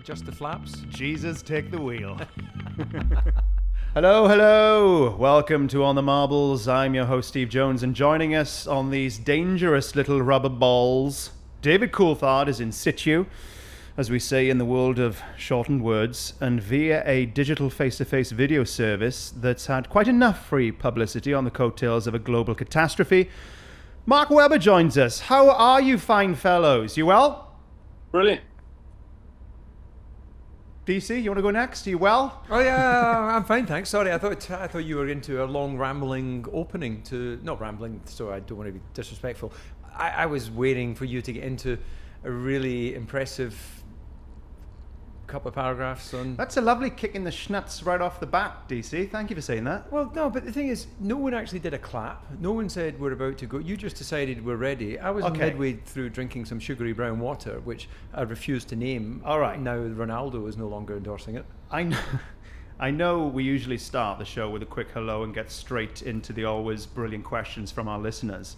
Just the flaps? Jesus, take the wheel. Hello. Welcome to On the Marbles. I'm your host, Steve Jones, and joining us on these dangerous little rubber balls, David Coulthard is in situ, as we say in the world of shortened words, and via a digital face-to-face video service that's had quite enough free publicity on the coattails of a global catastrophe. Mark Webber joins us. How are you, fine fellows? You well? Brilliant. DC, you want to go next? Are you well? Oh yeah, I'm fine, thanks. Sorry, I thought you were into a long rambling opening to... Not rambling, so I don't want to be disrespectful. I was waiting for you to get into a really impressive couple of paragraphs on... That's a lovely kick in the schnutz right off the bat, DC. Thank you for saying that. Well, no, but the thing is, no one actually did a clap. No one said we're about to go. You just decided we're ready. I was midway through drinking some sugary brown water, which I refused to name. All right. Now Ronaldo is no longer endorsing it. I know we usually start the show with a quick hello and get straight into the always brilliant questions from our listeners.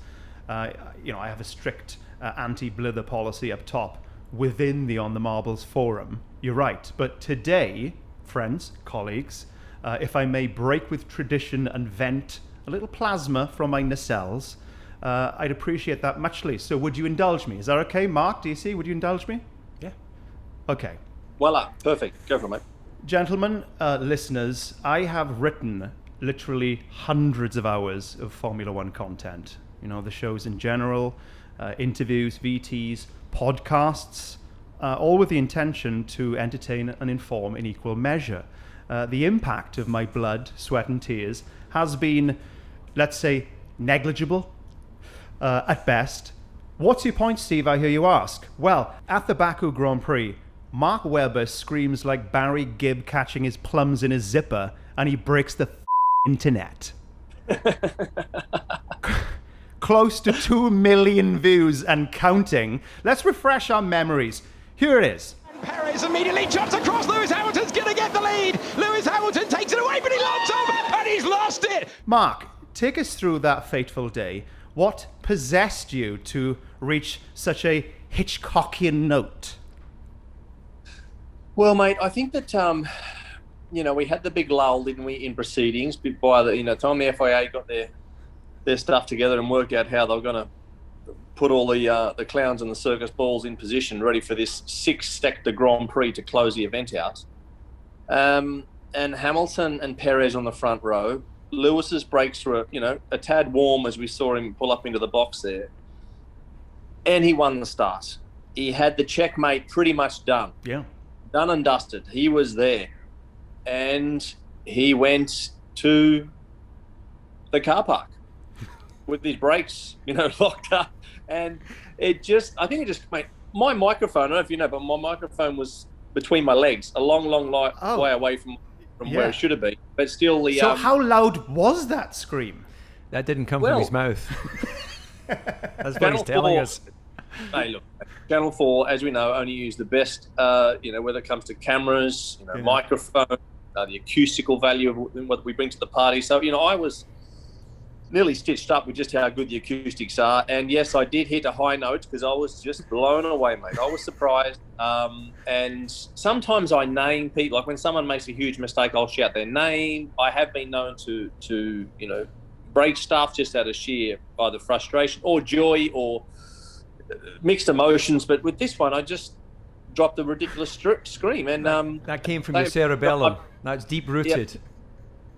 I have a strict anti-blither policy up top within the On the Marbles forum. You're right. But today, friends, colleagues, if I may break with tradition and vent a little plasma from my nacelles, I'd appreciate that muchly. So would you indulge me? Is that okay? Mark, DC, would you indulge me? Yeah. Okay. Voila. Perfect. Go for it, mate. Gentlemen, listeners, I have written literally hundreds of hours of Formula One content. You know, the shows in general, interviews, VTs, podcasts, all with the intention to entertain and inform in equal measure. The impact of my blood, sweat and tears has been, let's say, negligible at best. What's your point, Steve, I hear you ask? Well, at the Baku Grand Prix, Mark Webber screams like Barry Gibb catching his plums in his zipper, and he breaks the internet. Close to 2 million views and counting. Let's refresh our memories. Here it is. Perez immediately jumps across. Lewis Hamilton's going to get the lead. Lewis Hamilton takes it away, but he locks up and he's lost it. Mark, take us through that fateful day. What possessed you to reach such a Hitchcockian note? Well, mate, I think that, we had the big lull, didn't we, in proceedings by the time the FIA got their stuff together and worked out how they were going to put all the clowns and the circus balls in position, ready for this 6-sector Grand Prix to close the event out. And Hamilton and Perez on the front row. Lewis's brakes were, a tad warm as we saw him pull up into the box there. And he won the start. He had the checkmate pretty much done. Yeah. Done and dusted. He was there. And he went to the car park with his brakes, locked up. And I think it just made my microphone, I don't know if you know, but my microphone was between my legs, a long way away from where it should have been. But still So how loud was that scream? That didn't come from his mouth. That's what he's telling us. Hey, look, Channel 4, as we know, only use the best, whether it comes to cameras, microphone, the acoustical value of what we bring to the party. So, I was nearly stitched up with just how good the acoustics are. And yes, I did hit a high note because I was just blown away, mate. I was surprised. And sometimes I name people, like when someone makes a huge mistake, I'll shout their name. I have been known to break stuff just out of sheer either frustration or joy or mixed emotions. But with this one, I just dropped a ridiculous scream. And that came from your cerebellum. That's deep rooted. Yep.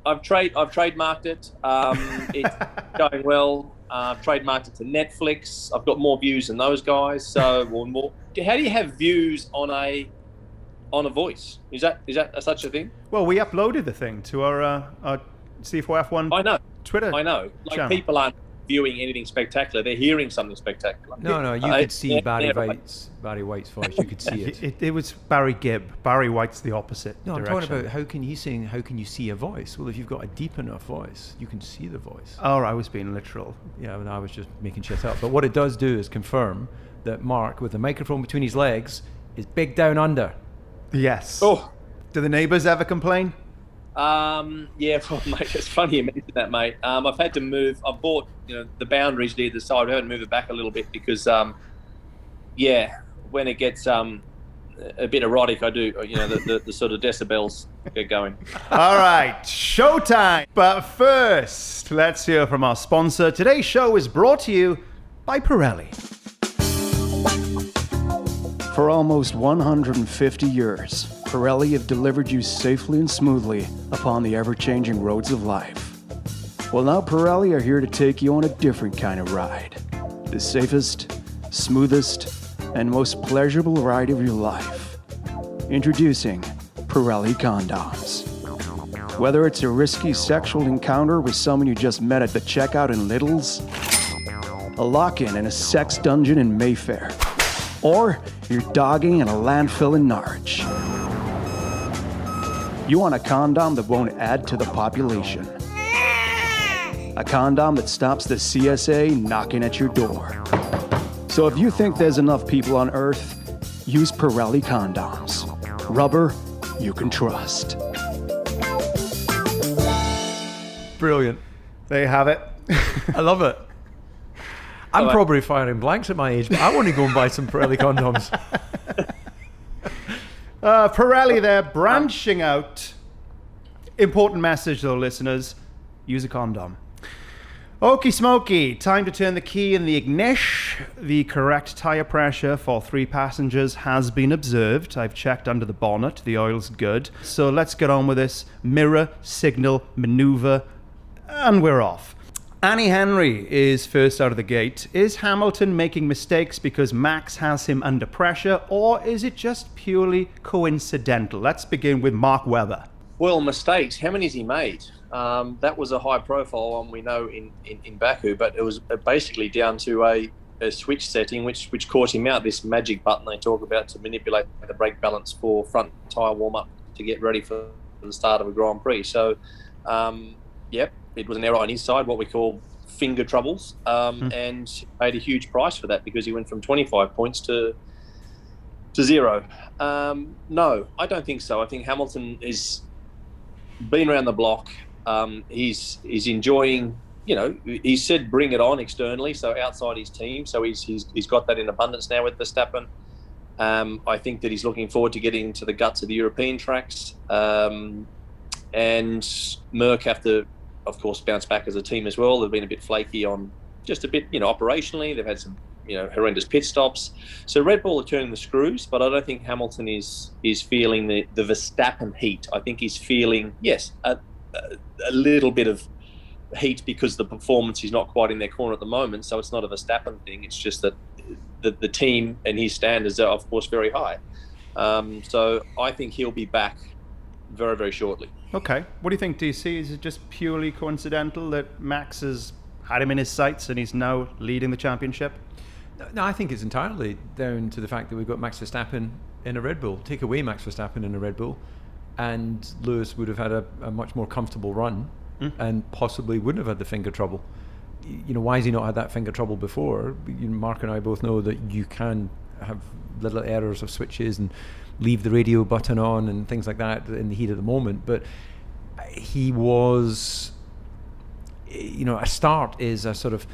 I've trademarked it. It's going well. I've trademarked it to Netflix. I've got more views than those guys. So, more. How do you have views on a voice? Is that such a thing? Well, we uploaded the thing to our C4F1 I know. Twitter. I know. Like channel. People aren't viewing anything spectacular. They're hearing something spectacular. No, you could see Barry White's voice. You could see it. It was Barry Gibb. Barry White's the opposite No, I'm direction. talking about how can you see a voice? Well, if you've got a deep enough voice, you can see the voice. Oh, I was being literal. Yeah, I was just making shit up. But what it does do is confirm that Mark, with the microphone between his legs, is big down under. Yes. Oh. Do the neighbours ever complain? Yeah, well, mate, it's funny you mentioned that, mate. I've had to move. I've bought, the boundaries to either side. I've had to move it back a little bit because, when it gets a bit erotic. I do, the sort of decibels get going. All right, showtime. But first, let's hear from our sponsor. Today's show is brought to you by Pirelli. For almost 150 years, Pirelli have delivered you safely and smoothly upon the ever-changing roads of life. Well, now Pirelli are here to take you on a different kind of ride. The safest, smoothest, and most pleasurable ride of your life. Introducing Pirelli Condoms. Whether it's a risky sexual encounter with someone you just met at the checkout in Lidl's, a lock-in in a sex dungeon in Mayfair, or you're dogging in a landfill in Norwich. You want a condom that won't add to the population. A condom that stops the CSA knocking at your door. So if you think there's enough people on Earth, use Pirelli Condoms. Rubber you can trust. Brilliant. There you have it. I love it. I'm probably firing blanks at my age, but I want to go and buy some Pirelli condoms. Pirelli there, branching out. Important message though, listeners. Use a condom. Okie smoky, time to turn the key in the ignition. The correct tyre pressure for 3 passengers has been observed. I've checked under the bonnet, the oil's good. So let's get on with this. Mirror, signal, manoeuvre, and we're off. Annie Henry is first out of the gate. Is Hamilton making mistakes because Max has him under pressure, or is it just purely coincidental? Let's begin with Mark Webber. Well, mistakes. How many has he made? That was a high-profile one, we know, in Baku, but it was basically down to a switch setting which caught him out. This magic button they talk about to manipulate the brake balance for front tyre warm-up to get ready for the start of a Grand Prix. So, it was an error on his side, what we call finger troubles, and paid a huge price for that because he went from 25 points to 0. No, I don't think so. I think Hamilton is been around the block. He's enjoying, he said bring it on externally, so outside his team. So he's got that in abundance now with Verstappen. I think that he's looking forward to getting into the guts of the European tracks. And Merck have to, of course, bounce back as a team as well. They've been a bit flaky on just a bit, operationally. They've had some, horrendous pit stops. So Red Bull are turning the screws, but I don't think Hamilton is feeling the Verstappen heat. I think he's feeling, yes, a little bit of heat because the performance is not quite in their corner at the moment. So it's not a Verstappen thing. It's just that the team and his standards are, of course, very high. So I think he'll be back very, very shortly. Okay. What do you think, DC? Is it just purely coincidental that Max has had him in his sights and he's now leading the championship? No, I think it's entirely down to the fact that we've got Max Verstappen in a Red Bull. Take away Max Verstappen in a Red Bull, and Lewis would have had a much more comfortable run and possibly wouldn't have had the finger trouble. Why has he not had that finger trouble before? Mark and I both know that you can have little errors of switches and leave the radio button on and things like that in the heat of the moment. But he was, a start is a sort of,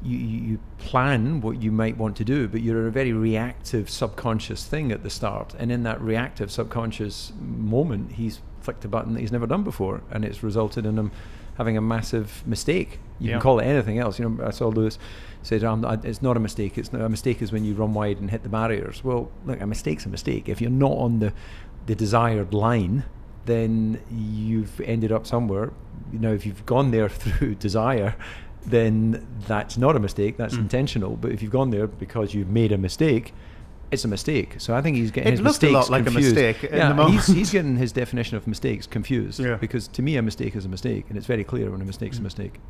you plan what you might want to do, but you're a very reactive subconscious thing at the start, and in that reactive subconscious moment he's flicked a button that he's never done before, and it's resulted in him having a massive mistake. You can call it anything else. I saw Lewis said it's not a mistake. It's not a mistake is when you run wide and hit the barriers. Well, look, a mistake's a mistake. If you're not on the desired line, then you've ended up somewhere. If you've gone there through desire, then that's not a mistake, that's intentional. But if you've gone there because you've made a mistake, it's a mistake. So I think he's getting his mistakes confused. It looked a lot like a mistake in the moment. He's getting his definition of mistakes confused, because to me a mistake is a mistake, and it's very clear when a mistake's a mistake.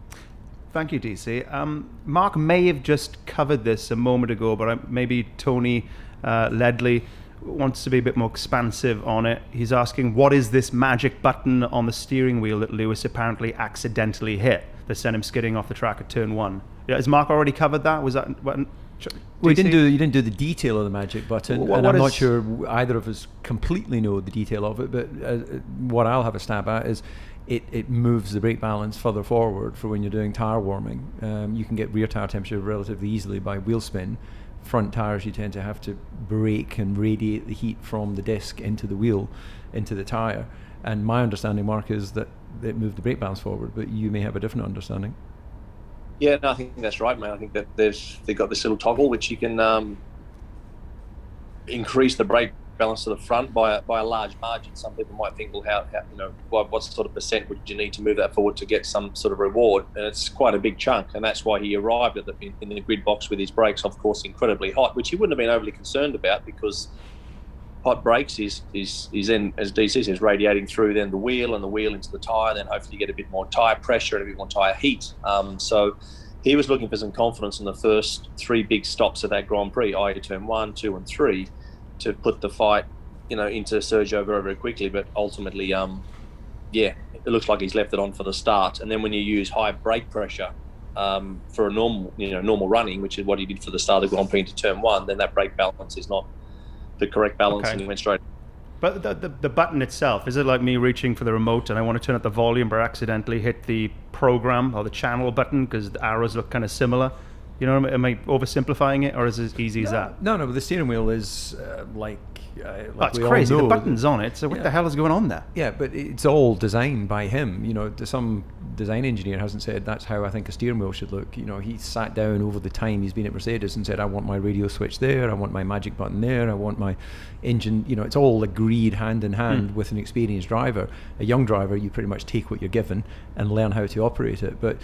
Thank you, DC. Mark may have just covered this a moment ago, but maybe Tony Ledley wants to be a bit more expansive on it. He's asking, what is this magic button on the steering wheel that Lewis apparently accidentally hit that sent him skidding off the track at turn 1? Has Mark already covered that? Was that what? Well, you didn't do the detail of the magic button, and I'm not sure either of us completely know the detail of it. But what I'll have a stab at is it moves the brake balance further forward for when you're doing tyre warming. You can get rear tyre temperature relatively easily by wheel spin, front tyres, you tend to have to brake and radiate the heat from the disc into the wheel, into the tyre. And my understanding, Mark, is that it moved the brake balance forward, but you may have a different understanding. Yeah, no, I think that's right, mate. I think that they've got this little toggle which you can increase the brake balance to the front by a large margin. Some people might think, well, how what sort of percent would you need to move that forward to get some sort of reward? And it's quite a big chunk, and that's why he arrived in the grid box with his brakes, of course, incredibly hot, which he wouldn't have been overly concerned about, because hot brakes is then, as DC says, radiating through then the wheel and the wheel into the tyre. Then hopefully you get a bit more tyre pressure and a bit more tyre heat. So he was looking for some confidence in the first 3 big stops of that Grand Prix, i.e. turn 1, 2 and 3, to put the fight, into Sergio very, very quickly. But ultimately, it looks like he's left it on for the start. And then when you use high brake pressure for a normal running, which is what he did for the start of the Grand Prix into turn 1, then that brake balance is not the correct balance, and he went straight. But the button itself, is it like me reaching for the remote and I want to turn up the volume but accidentally hit the program or the channel button because the arrows look kind of similar? Am I oversimplifying it, or is it as easy as that? No, but the steering wheel is like that's we all crazy. know. The button's on it, so what the hell is going on there? Yeah, but it's all designed by him. Some design engineer hasn't said that's how I think a steering wheel should look. He sat down over the time he's been at Mercedes and said, I want my radio switch there, I want my magic button there, I want my engine. It's all agreed hand in hand with an experienced driver. A young driver, you pretty much take what you're given and learn how to operate it. But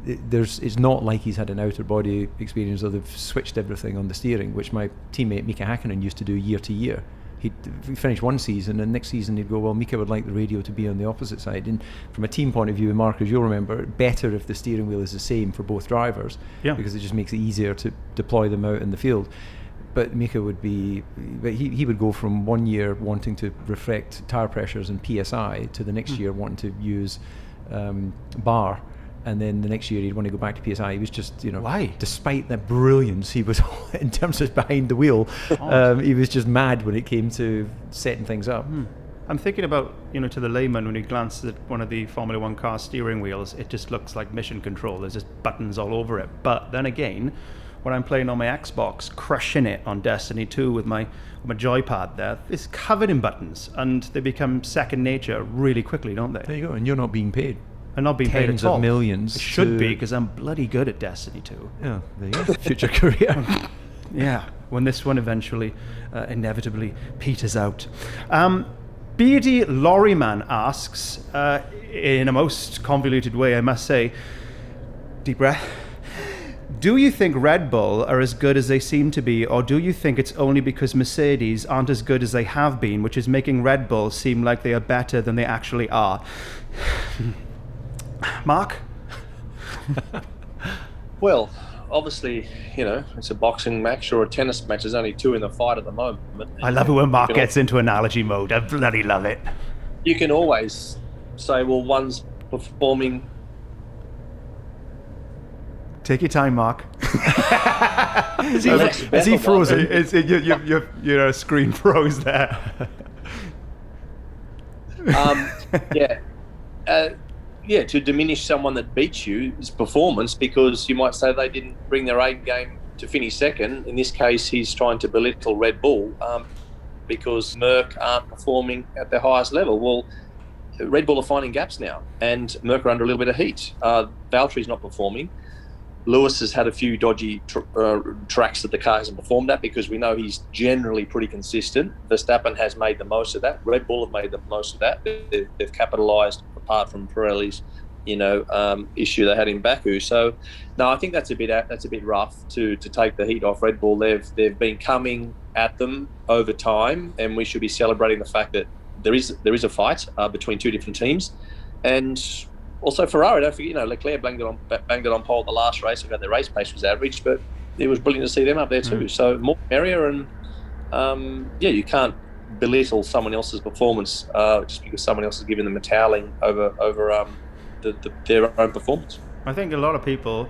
it's not like he's had an outer body experience, or they've switched everything on the steering, which my teammate Mika Hakkinen used to do year to year. He'd finish one season, and next season he'd go, well, Mika would like the radio to be on the opposite side. And from a team point of view, Mark, as you'll remember, better if the steering wheel is the same for both drivers, because it just makes it easier to deploy them out in the field. But Mika would be, he would go from 1 year wanting to reflect tyre pressures and PSI to the next year wanting to use bar. And then the next year he'd want to go back to PSI. He was just, why? Despite the brilliance he was in terms of behind the wheel, he was just mad when it came to setting things up. I'm thinking about, to the layman, when he glances at one of the Formula One car steering wheels, it just looks like mission control. There's just buttons all over it. But then again, when I'm playing on my Xbox, crushing it on Destiny 2 with my joypad there, it's covered in buttons, and they become second nature really quickly, don't they? There you go, and you're not being paid. And not being paid Tens at all. of millions. It should be, because I'm bloody good at Destiny 2. Yeah, there you go. Future career. Yeah, when this one eventually, inevitably peters out. Beardy Lorryman asks, in a most convoluted way, I must say, deep breath, do you think Red Bull are as good as they seem to be, or do you think it's only because Mercedes aren't as good as they have been, which is making Red Bull seem like they are better than they actually are? Mark? Well, obviously, it's a boxing match or a tennis match. There's only 2 in the fight at the moment. I love it when Mark gets into analogy mode. I bloody love it. You can always say, well, one's performing. Take your time, Mark. Is he frozen? Your screen froze there. To diminish someone that beats you is performance, because you might say they didn't bring their A game to finish second. In this case, he's trying to belittle Red Bull because Merc aren't performing at their highest level. Well, Red Bull are finding gaps now, and Merc are under a little bit of heat. Valtteri's not performing. Lewis has had a few dodgy tracks that the car hasn't performed at, because we know he's generally pretty consistent. Verstappen has made the most of that. Red Bull have made the most of that. They've capitalised, apart from Pirelli's, issue they had in Baku. So, no, I think that's a bit rough to take the heat off Red Bull. They've been coming at them over time, and we should be celebrating the fact that there is a fight between 2 different teams, and. Also, Ferrari, don't forget, Leclerc banged it on pole at the last race. Their race pace was average, but it was brilliant to see them up there too. So more merrier, and you can't belittle someone else's performance just because someone else is giving them a toweling over their own performance. I think a lot of people,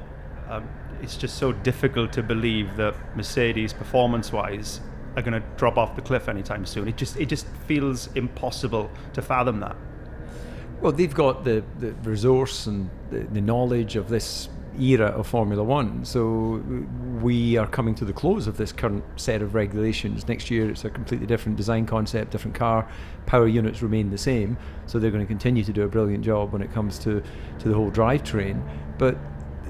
it's just so difficult to believe that Mercedes, performance-wise, are going to drop off the cliff anytime soon. It just feels impossible to fathom that. Well, they've got the resource and the knowledge of this era of Formula One. So we are coming to the close of this current set of regulations. Next year it's a completely different design concept, different car. Power units remain the same, so they're going to continue to do a brilliant job when it comes to the whole drivetrain. But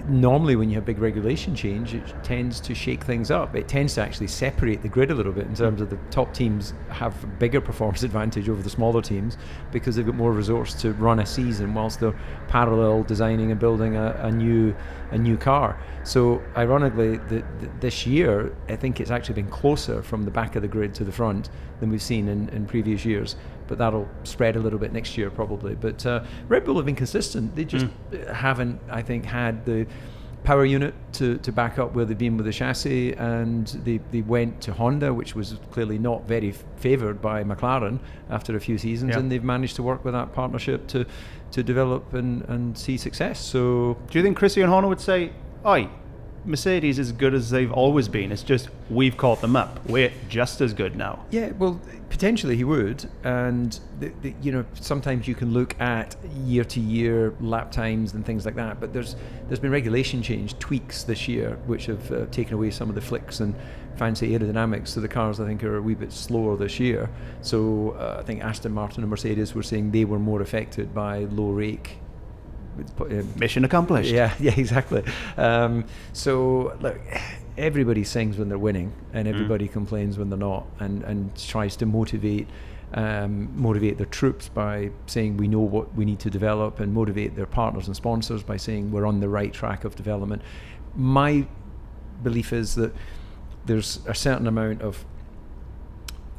normally when you have big regulation change, it tends to shake things up. It tends to actually separate the grid a little bit in terms of the top teams have a bigger performance advantage over the smaller teams because they've got more resource to run a season whilst they're parallel designing and building a new car. So ironically, this year I think it's actually been closer from the back of the grid to the front than we've seen in previous years, but that'll spread a little bit next year probably. But Red Bull have been consistent. They just haven't, I think, had the power unit to back up where they've been with the chassis, and they went to Honda, which was clearly not very favoured by McLaren after a few seasons, and they've managed to work with that partnership to develop and see success. So do you think Christian Horner would say, "Oi, Mercedes is as good as they've always been, it's just we've caught them up, we're just as good now"? Yeah, well, potentially he would, and sometimes you can look at year-to-year lap times and things like that, but there's been regulation change tweaks this year which have taken away some of the flicks and fancy aerodynamics, so the cars I think are a wee bit slower this year. So I think Aston Martin and Mercedes were saying they were more affected by low rake. Mission accomplished. Yeah, exactly. So look, everybody sings when they're winning, and everybody complains when they're not, and tries to motivate their troops by saying we know what we need to develop, and motivate their partners and sponsors by saying we're on the right track of development. My belief is that there's a certain amount of,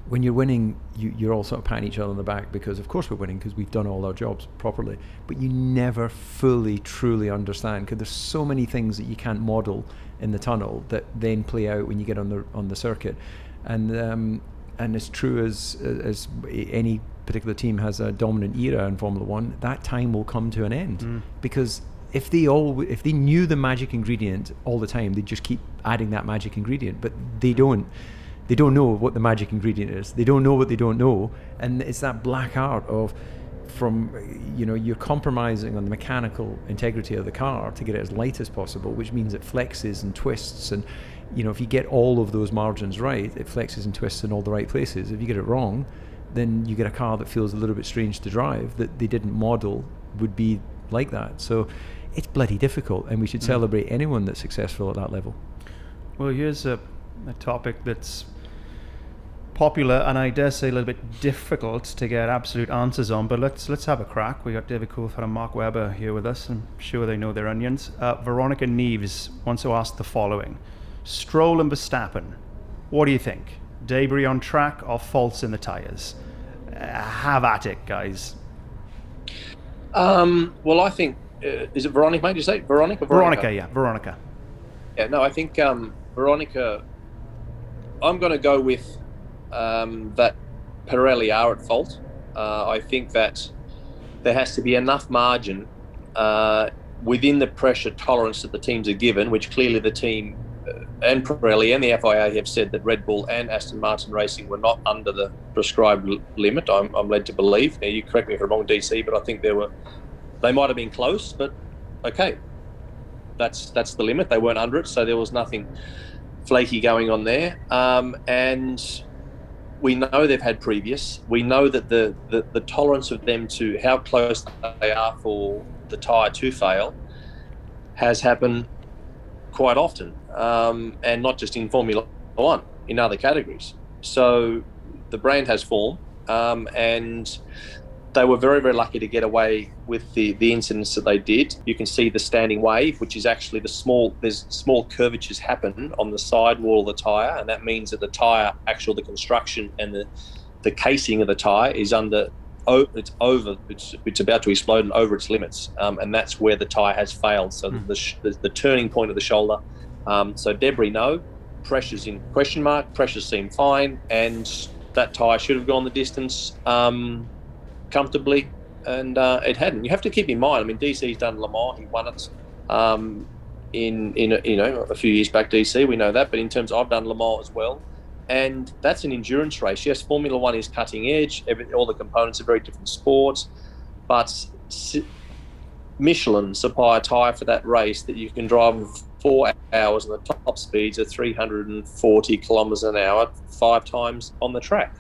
when you're winning, you're all sort of patting each other on the back because of course we're winning because we've done all our jobs properly, but you never fully truly understand because there's so many things that you can't model in the tunnel that then play out when you get on the circuit, and it's true as any particular team has a dominant era in Formula One, that time will come to an end because if they knew the magic ingredient all the time, they'd just keep adding that magic ingredient, but they don't know what the magic ingredient is. They don't know what they don't know, and it's that black art of you're compromising on the mechanical integrity of the car to get it as light as possible, which means it flexes and twists, and if you get all of those margins right, it flexes and twists in all the right places. If you get it wrong, then you get a car that feels a little bit strange to drive, that they didn't model would be like that. So it's bloody difficult, and we should celebrate anyone that's successful at that level. Well, here's a topic that's popular and I dare say a little bit difficult to get absolute answers on, but let's have a crack. We got David Coulthard and Mark Webber here with us. I'm sure they know their onions. Veronica Neves wants to ask the following: Stroll and Verstappen, what do you think? Debris on track or faults in the tyres? Have at it, guys. Well, I think is it Veronica, mate? Did you say Veronica? Veronica. Yeah, no, I think Veronica. I'm going to go with that Pirelli are at fault. I think that there has to be enough margin within the pressure tolerance that the teams are given, which clearly the team and Pirelli and the FIA have said that Red Bull and Aston Martin Racing were not under the prescribed limit. I'm led to believe. Now, you correct me if I'm wrong, DC, but I think they might have been close, but okay, that's the limit. They weren't under it, so there was nothing flaky going on there. And we know they've had previous. We know that the tolerance of them to how close they are for the tyre to fail has happened quite often, and not just in Formula One, in other categories. So the brand has form, and they were very, very lucky to get away with the incidents that they did. You can see the standing wave, which is actually there's small curvatures happen on the sidewall of the tyre, and that means that the tyre, the construction and the casing of the tyre is it's about to explode and over its limits, and that's where the tyre has failed. So the turning point of the shoulder. So debris, no. Pressures in question mark. Pressures seem fine, and that tyre should have gone the distance comfortably, and it hadn't. You have to keep in mind, I mean, DC's done Le Mans, he won it in a few years back, DC, we know that, but in terms of, I've done Le Mans as well, and that's an endurance race. Yes, Formula One is cutting edge, all the components are very different sports, but Michelin supply a tyre for that race that you can drive 4 hours and the top speeds are 340 kilometres an hour 5 times on the track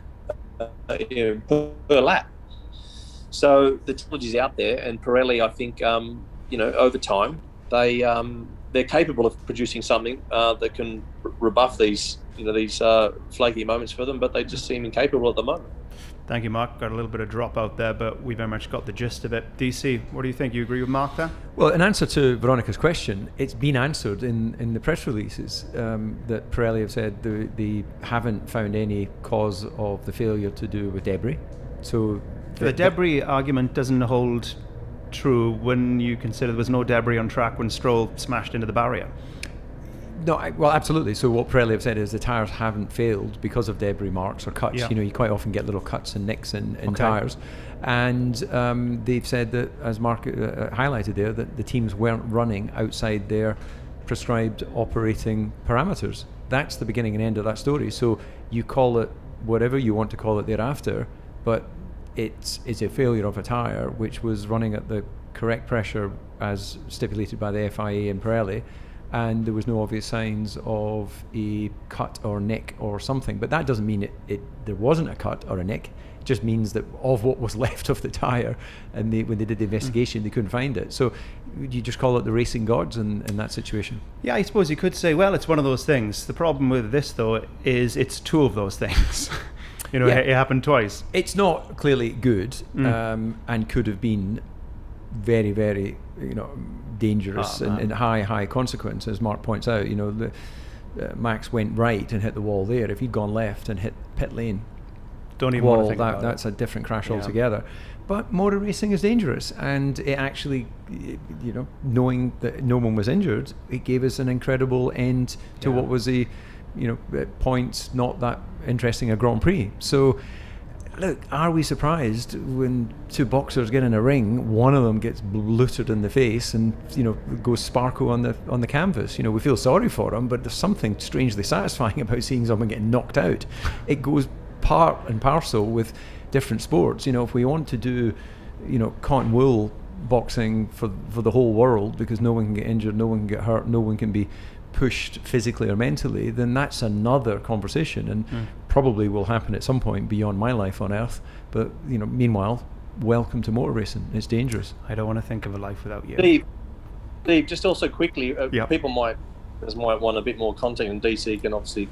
per lap. So the technology's out there, and Pirelli, I think, over time, they're capable of producing something that can rebuff these flaky moments for them, but they just seem incapable at the moment. Thank you, Mark. Got a little bit of drop out there, but we very much got the gist of it. DC, what do you think? You agree with Mark there? Well, in answer to Veronica's question, it's been answered in the press releases that Pirelli have said they haven't found any cause of the failure to do with debris. So the debris argument doesn't hold true when you consider there was no debris on track when Stroll smashed into the barrier. No, well, absolutely. So what Pirelli have said is the tyres haven't failed because of debris marks or cuts. Yeah. You quite often get little cuts and nicks in Okay. tyres. And they've said that, as Mark highlighted there, that the teams weren't running outside their prescribed operating parameters. That's the beginning and end of that story. So you call it whatever you want to call it thereafter, but it's a failure of a tyre which was running at the correct pressure as stipulated by the FIA and Pirelli, and there was no obvious signs of a cut or nick or something. But that doesn't mean there wasn't a cut or a nick. It just means that of what was left of the tyre, and when they did the investigation, they couldn't find it. So you just call it the racing gods in that situation. Yeah, I suppose you could say, well, it's one of those things. The problem with this, though, is it's two of those things. Yeah. It happened twice. It's not clearly good, and could have been very, very, dangerous and high consequence, as Mark points out. Max went right and hit the wall there. If he'd gone left and hit pit lane, Don't even want to think about that's it. a different crash Yeah. altogether. But motor racing is dangerous, and it actually, knowing that no one was injured, it gave us an incredible end to what was at points not that interesting a Grand Prix. So, look, are we surprised when two boxers get in a ring, one of them gets bluted in the face and goes sparkle on the canvas? We feel sorry for him, but there's something strangely satisfying about seeing someone get knocked out. It goes part and parcel with different sports. If we want to do cotton wool boxing for the whole world, because no one can get injured, no one can get hurt, no one can be pushed physically or mentally, then that's another conversation, and probably will happen at some point beyond my life on Earth. But meanwhile, welcome to motor racing. It's dangerous. I don't want to think of a life without you. Steve, just also quickly, Yeah. people might want a bit more content, and DC can obviously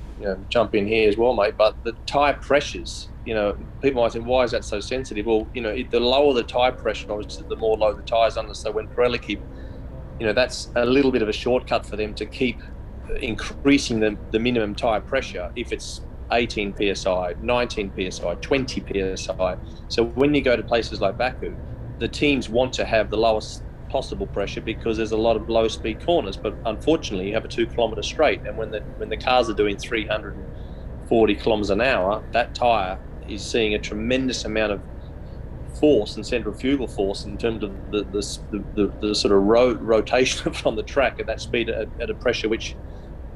jump in here as well, mate. But the tyre pressures, people might say, why is that so sensitive? Well, the lower the tyre pressure, obviously, the more low the tyres under. So when Pirelli keep, that's a little bit of a shortcut for them to keep increasing the minimum tyre pressure. If it's 18 psi, 19 psi, 20 psi. So when you go to places like Baku, the teams want to have the lowest possible pressure because there's a lot of low speed corners, but unfortunately you have a 2 kilometre straight, and when the cars are doing 340 kilometres an hour, that tyre is seeing a tremendous amount of force and centrifugal force in terms of the sort of rotation from the track at that speed at a pressure which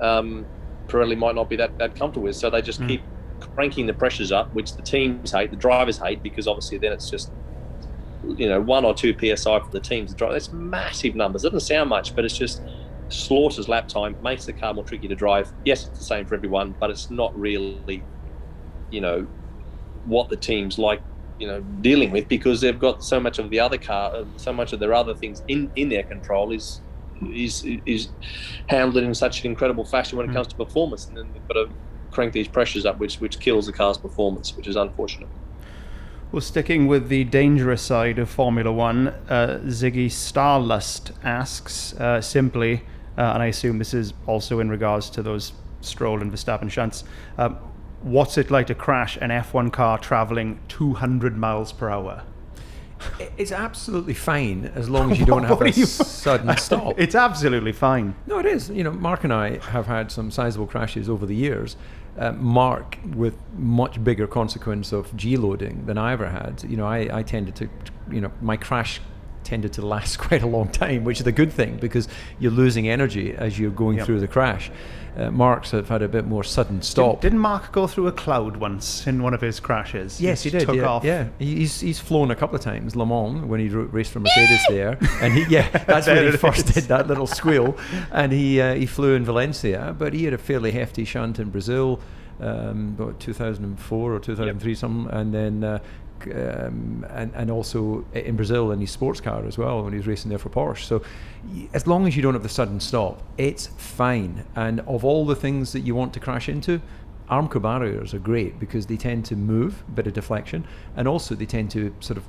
Pirelli might not be that comfortable with. So they just keep cranking the pressures up, which the teams hate, the drivers hate, because obviously then it's just 1 or 2 psi for the teams to drive. That's massive numbers. It doesn't sound much, but it's just slaughters lap time, makes the car more tricky to drive. Yes, it's the same for everyone, but it's not really what the teams like dealing with, because they've got so much of the other car, so much of their other things in their control is handled in such an incredible fashion when it comes to performance, and then they've got to crank these pressures up, which kills the car's performance, which is unfortunate. Well, sticking with the dangerous side of Formula One, Ziggy Starlust asks simply, and I assume this is also in regards to those Stroll and Verstappen shunts, what's it like to crash an F1 car travelling 200 miles per hour? It's absolutely fine as long as you don't have a sudden stop. It's absolutely fine. No, it is. Mark and I have had some sizable crashes over the years. Mark with much bigger consequence of G-loading than I ever had. I tended to, my crash tended to last quite a long time, which is a good thing because you're losing energy as you're going through the crash. Mark's have had a bit more sudden stop. Didn't Mark go through a cloud once in one of his crashes? Yes, he did. Took Yeah, off. yeah. He's flown a couple of times. Le Mans, when he raced for Mercedes there, and that's when he first did that little squeal. And he flew in Valencia, but he had a fairly hefty shunt in Brazil, about 2004 or 2003 something, and then. And also in Brazil in his sports car as well when he was racing there for Porsche. So as long as you don't have the sudden stop, it's fine. And of all the things that you want to crash into, Armco barriers are great because they tend to move, a bit of deflection, and also they tend to sort of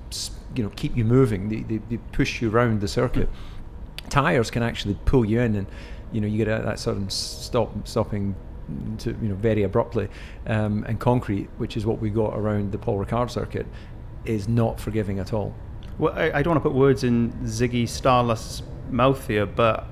keep you moving. They push you around the circuit. Tires can actually pull you in, and you get that sudden stopping to very abruptly, and concrete, which is what we got around the Paul Ricard circuit, is not forgiving at all. Well, I don't want to put words in Ziggy Stardust's mouth here, but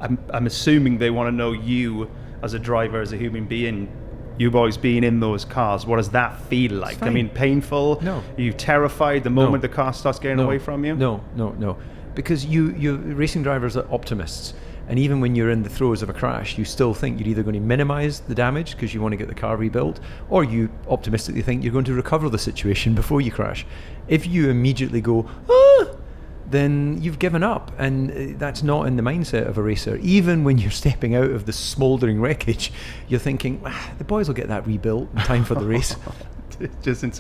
I'm assuming they want to know you as a driver, as a human being. You boys being in those cars, what does that feel like? I mean, painful? No. Are you terrified the moment the car starts getting away from you? No. Because you racing drivers are optimists. And even when you're in the throes of a crash, you still think you're either going to minimize the damage because you want to get the car rebuilt, or you optimistically think you're going to recover the situation before you crash. If you immediately go, then you've given up, and that's not in the mindset of a racer. Even when you're stepping out of the smouldering wreckage, you're thinking, the boys will get that rebuilt in time for the race.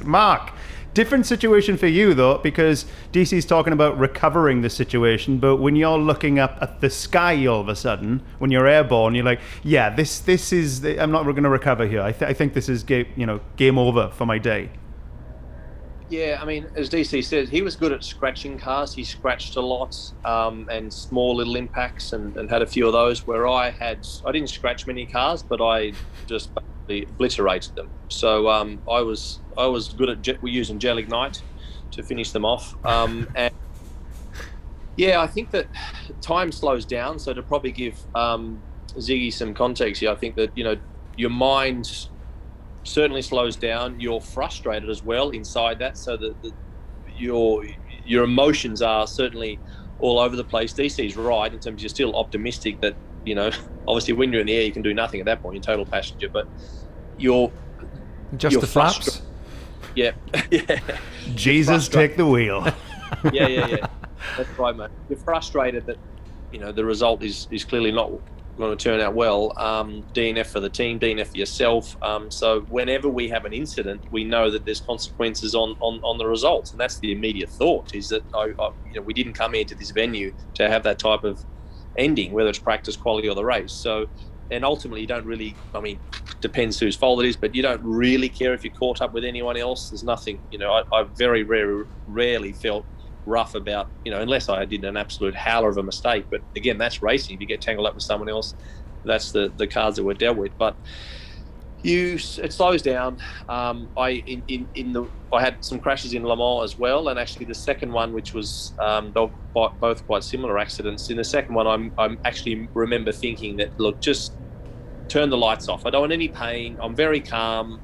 Mark, different situation for you though, because DC's talking about recovering the situation, but when you're looking up at the sky all of a sudden, when you're airborne, you're like, this is, I'm not going to recover here. I think this is game over for my day. Yeah, I mean, as DC said, he was good at scratching cars. He scratched a lot, and small little impacts, and had a few of those. Where I didn't scratch many cars, but I just basically obliterated them. So I was good at using gel ignite to finish them off. And yeah, I think that time slows down. So to probably give Ziggy some context here, I think that your mind certainly slows down. You're frustrated as well inside that, so that your emotions are certainly all over the place. DC's right in terms of you're still optimistic that obviously when you're in the air you can do nothing at that point, you're total passenger, but you're the flaps. Yeah. Jesus, take the wheel. Yeah. That's right, mate. You're frustrated that the result is clearly not going to turn out well. DNF for the team, DNF for yourself. So whenever we have an incident, we know that there's consequences on the results, and that's the immediate thought. Is that we didn't come into this venue to have that type of ending, whether it's practice, quality, or the race. So, and ultimately, you don't really. I mean, depends whose fault it is, but you don't really care if you're caught up with anyone else. There's nothing. I very rarely felt rough about, unless I did an absolute howler of a mistake. But again, that's racing. If you get tangled up with someone else, that's the cards that we're dealt with. But it slows down. I had some crashes in Le Mans as well, and actually the second one, which was both quite similar accidents. In the second one, I actually remember thinking that, look, just turn the lights off. I don't want any pain. I'm very calm.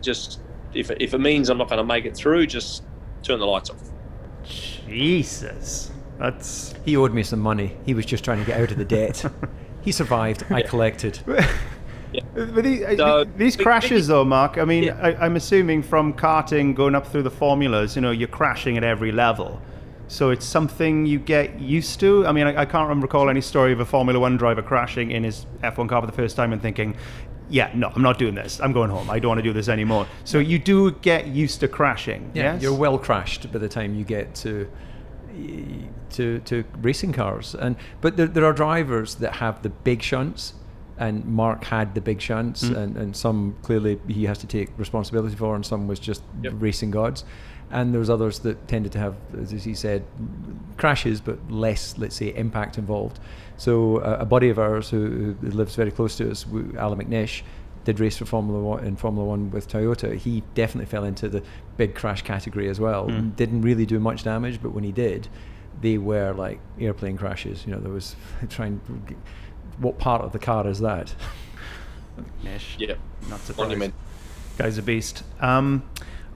Just if it means I'm not going to make it through, just turn the lights off. Jesus, he owed me some money. He was just trying to get out of the debt. He survived. I collected. But these crashes, though, Mark, I mean, I'm assuming from karting going up through the formulas, you're crashing at every level. So it's something you get used to. I mean, I can't recall any story of a Formula One driver crashing in his F1 car for the first time and thinking, no, I'm not doing this. I'm going home. I don't want to do this anymore. So you do get used to crashing. Yeah, yes? You're well crashed by the time you get to racing cars. But there are drivers that have the big shunts, and Mark had the big shunts, and some clearly he has to take responsibility for, and some was just racing gods. And there's others that tended to have, as he said, crashes, but less, let's say, impact involved. So a buddy of ours who lives very close to us, Alan McNish, did race for Formula One with Toyota. He definitely fell into the big crash category as well. Didn't really do much damage, but when he did, they were like airplane crashes. There was what part of the car is that? McNish. Yeah. Not surprised. Monument. Guy's a beast.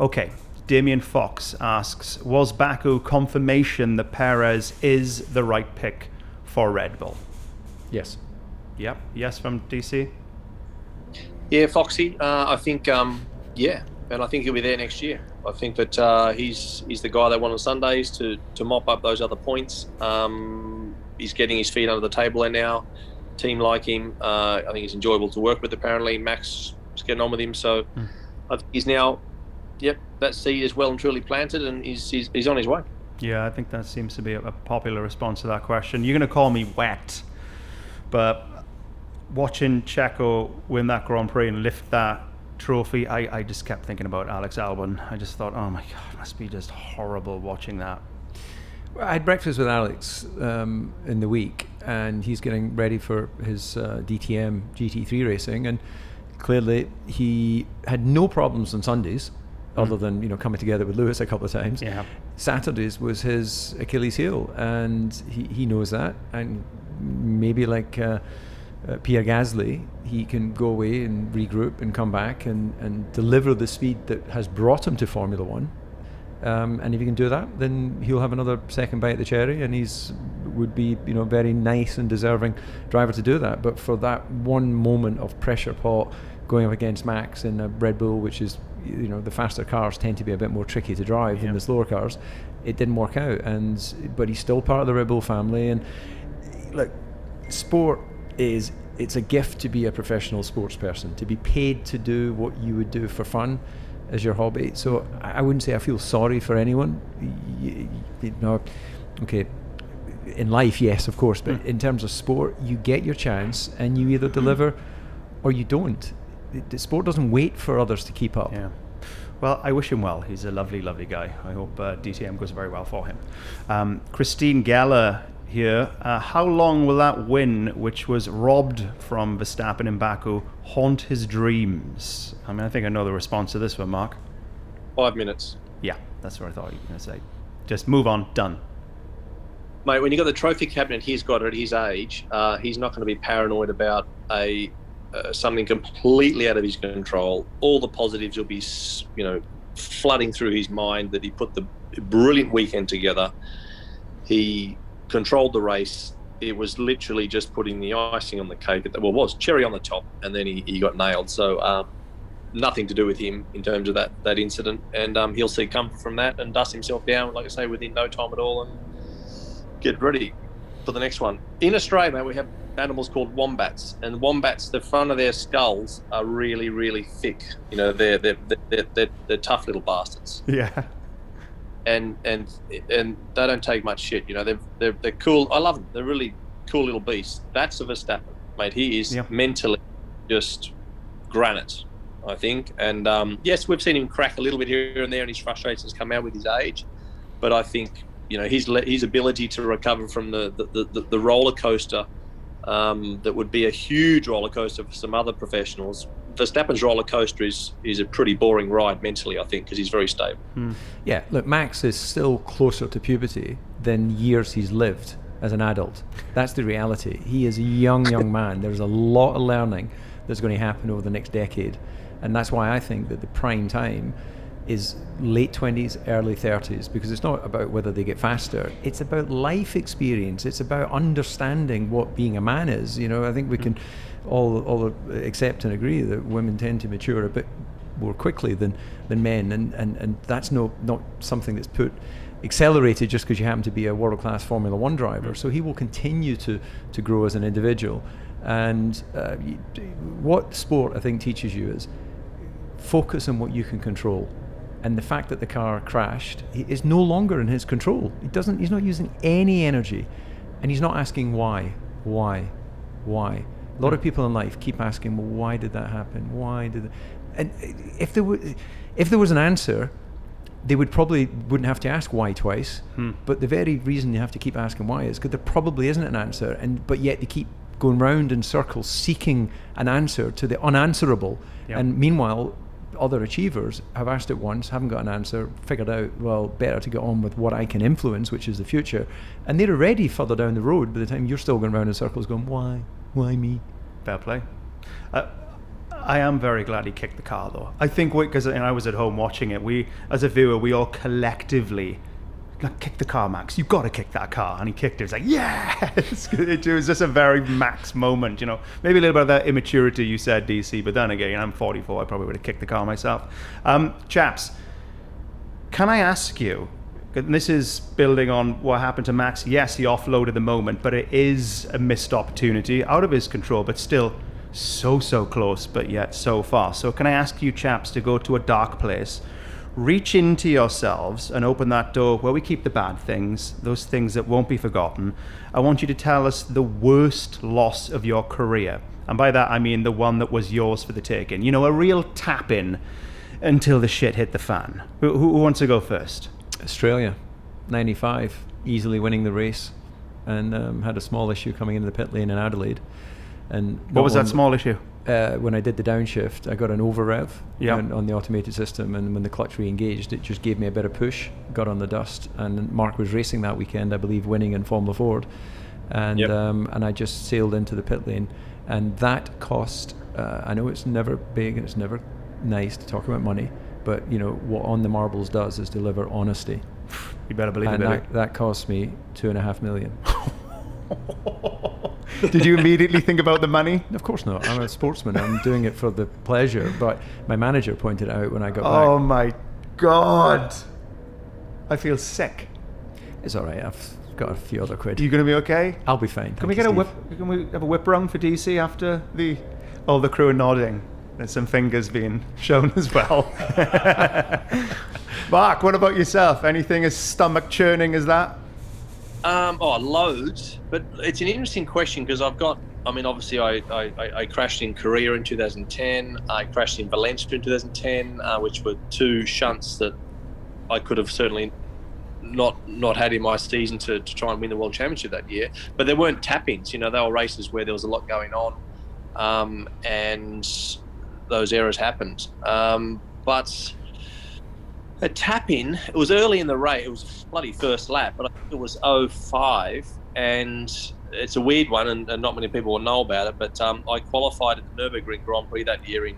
Okay. Damien Fox asks, was Baku confirmation that Perez is the right pick for Red Bull? Yes. Yep. Yes from DC? Yeah, Foxy. I think, yeah. And I think he'll be there next year. I think that he's the guy they want on Sundays to mop up those other points. He's getting his feet under the table there now. Team like him. I think he's enjoyable to work with, apparently. Max is getting on with him. So I think he's now, that seed is well and truly planted, and he's on his way. Yeah, I think that seems to be a popular response to that question. You're going to call me wet, but watching Checo win that Grand Prix and lift that trophy, I just kept thinking about Alex Albon. I just thought, oh my God, it must be just horrible watching that. I had breakfast with Alex in the week, and he's getting ready for his DTM GT3 racing, and clearly he had no problems on Sundays, other than coming together with Lewis a couple of times. Yeah. Saturdays was his Achilles heel, and he knows that, and maybe like Pierre Gasly, he can go away and regroup and come back and deliver the speed that has brought him to Formula One. And if he can do that, then he'll have another second bite at the cherry, and would be very nice and deserving driver to do that. But for that one moment of pressure pot going up against Max in a Red Bull, which is the faster cars tend to be a bit more tricky to drive than the slower cars, it didn't work out. But he's still part of the Red Bull family. And look, sport it's a gift to be a professional sports person, to be paid to do what you would do for fun as your hobby. So I wouldn't say I feel sorry for anyone. Okay, in life, yes, of course, but in terms of sport, you get your chance and you either deliver or you don't. The sport doesn't wait for others to keep up. Yeah. Well, I wish him well. He's a lovely, lovely guy. I hope DTM goes very well for him. Christine Geller here. How long will that win, which was robbed from Verstappen in Baku, haunt his dreams? I mean, I think I know the response to this one, Mark. 5 minutes. Yeah, that's what I thought you were going to say. Just move on, done. Mate, when you got the trophy cabinet he's got at his age, he's not going to be paranoid about something completely out of his control. All the positives will be, flooding through his mind that he put the brilliant weekend together. He controlled the race. It was literally just putting the icing on the cake. It was cherry on the top, and then he got nailed. So nothing to do with him in terms of that incident. And he'll see comfort from that and dust himself down, like I say, within no time at all, and get ready for the next one. In Australia, we have animals called wombats, and wombats, the front of their skulls are really, really thick. They're tough little bastards. Yeah. And they don't take much shit. They're cool. I love them. They're really cool little beasts. That's a Verstappen, mate. He is mentally just granite, I think. And yes, we've seen him crack a little bit here and there, and his frustrations come out with his age. But I think his ability to recover from the roller coaster that would be a huge roller coaster for some other professionals. Verstappen's roller coaster is a pretty boring ride mentally, I think, because he's very stable. Yeah, look, Max is still closer to puberty than years he's lived as an adult. That's the reality. He is a young man. There's a lot of learning that's going to happen over the next decade, and that's why I think that the prime time is late 20s, early 30s, because it's not about whether they get faster. It's about life experience. It's about understanding what being a man is. I think we can all accept and agree that women tend to mature a bit more quickly than men, and that's not something that's accelerated just because you happen to be a world-class Formula One driver. So he will continue to grow as an individual. And what sport, I think, teaches you is focus on what you can control. And the fact that the car crashed is no longer in his control. He's not using any energy, and he's not asking why. A lot of people in life keep asking, well, why did that happen? And if there was an answer, they wouldn't have to ask why twice. But the very reason you have to keep asking why is because there probably isn't an answer, but yet they keep going round in circles seeking an answer to the unanswerable. Yep. And meanwhile, other achievers have asked it once, haven't got an answer, figured out, well, better to get on with what I can influence, which is the future. And they're already further down the road by the time you're still going round in circles going, why me? Fair play. I am very glad he kicked the car, though. I think because I was at home watching it, we, as a viewer, we all collectively, like, kick the car, Max. You've got to kick that car. And he kicked it. It's like, yes! It was just a very Max moment, you know. Maybe a little bit of that immaturity you said, DC, but then again, I'm 44. I probably would have kicked the car myself. Chaps, can I ask you, and this is building on what happened to Max. Yes, he offloaded the moment, but it is a missed opportunity, out of his control, but still so close, but yet so far. So can I ask you, chaps, to go to a dark place, reach into yourselves and open that door where we keep the bad things, those things that won't be forgotten. I want you to tell us the worst loss of your career. And by that, I mean the one that was yours for the taking. You know, a real tap-in until the shit hit the fan. Who wants to go first? Australia, 95, easily winning the race, and had a small issue coming into the pit lane in Adelaide. And what was that small issue? When I did the downshift, I got an over rev Yeah. on the automated system, and when the clutch re-engaged, it just gave me a bit of push, got on the dust, and Mark was racing that weekend, I believe, winning in Formula Ford, and and I just sailed into the pit lane, and that cost. I know it's never big and it's never nice to talk about money, but you know what On the Marbles does is deliver honesty. You better believe and it. that cost me $2.5 million. Did you immediately think about the money? Of course not. I'm a sportsman. I'm doing it for the pleasure. But my manager pointed out when I got Oh back. my God. I feel sick. It's all right. I've got a few other quid. Are you going to be okay? I'll be fine. Can we get a whip? Can we have a whip rung for DC after all the crew are nodding? There's some fingers being shown as well. Mark, what about yourself? Anything as stomach churning as that? Loads. But it's an interesting question because obviously I crashed in Korea in 2010. I crashed in Valencia in 2010, which were two shunts that I could have certainly not had in my season to try and win the World Championship that year. But there weren't tap-ins. You know, they were races where there was a lot going on, and those errors happened. But a tap-in, it was early in the race. It was a bloody first lap, but I think it was 05, and it's a weird one, and not many people will know about it, but I qualified at the Nürburgring Grand Prix that year in